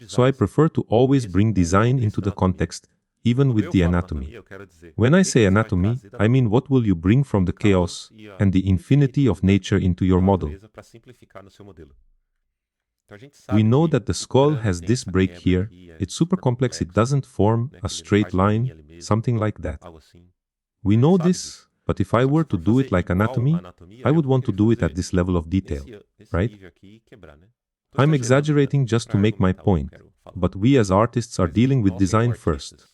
So I prefer to always bring design into the context, even with the anatomy. When I say anatomy, I mean what will you bring from the chaos and the infinity of nature into your model. We know that the skull has this break here, it's super complex, it doesn't form a straight line, something like that. We know this, but if I were to do it like anatomy, I would want to do it at this level of detail, right? I'm exaggerating just to make my point, but we as artists are dealing with design first.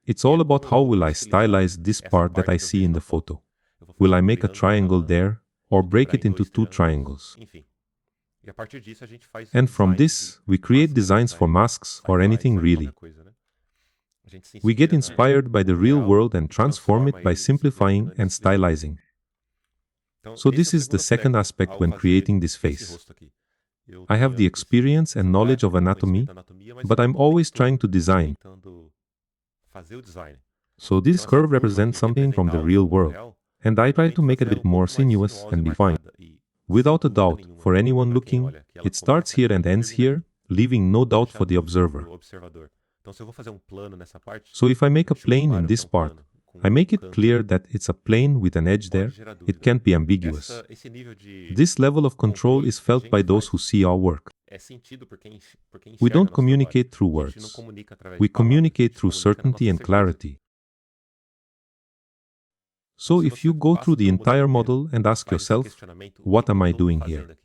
It's all about how will I stylize this part that I see in the photo. Will I make a triangle there, or break it into two triangles? And from this, we create designs for masks or anything really. We get inspired by the real world and transform it by simplifying and stylizing. So this is the second aspect when creating this face. I have the experience and knowledge of anatomy, but I'm always trying to design. So this curve represents something from the real world, and I try to make it a bit more sinuous and defined. Without a doubt, for anyone looking, it starts here and ends here, leaving no doubt for the observer. So if I make a plane in this part, I make it clear that it's a plane with an edge there, it can't be ambiguous. This level of control is felt by those who see our work. We don't communicate through words. We communicate through certainty and clarity. So if you go through the entire model and ask yourself, what am I doing here?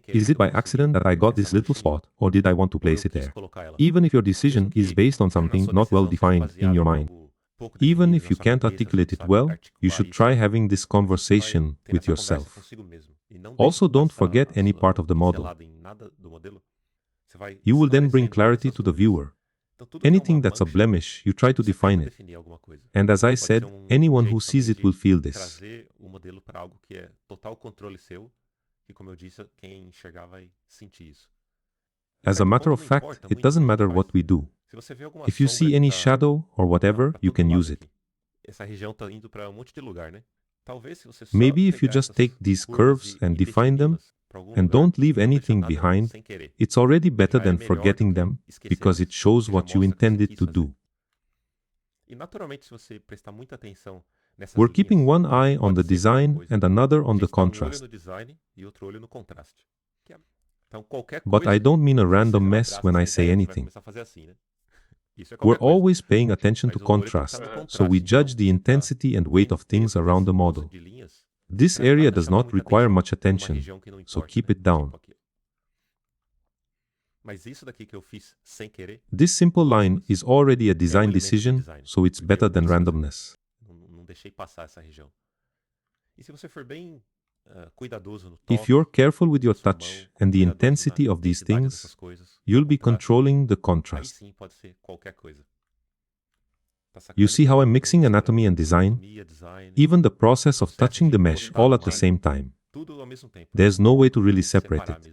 Is it by accident that I got this little spot, or did I want to place it there? Even if your decision is based on something not well defined in your mind, even if you can't articulate it well, you should try having this conversation with yourself. Also, don't forget any part of the model. You will then bring clarity to the viewer. Anything that's a blemish, you try to define it. And as I said, anyone who sees it will feel this. As a matter of fact, it doesn't matter what we do. If you see any shadow or whatever, you can use it. Maybe if you just take these curves and define them, and don't leave anything behind, it's already better than forgetting them, because it shows what you intended to do. We're keeping one eye on the design and another on the contrast. But I don't mean a random mess when I say anything. We're always paying attention to contrast, so we judge the intensity and weight of things around the model. This area does not require much attention, so keep it down. This simple line is already a design decision, so it's better than randomness. If you're careful with your touch and the intensity of these things, you'll be controlling the contrast. You see how I'm mixing anatomy and design? Even the process of touching the mesh all at the same time. There's no way to really separate it.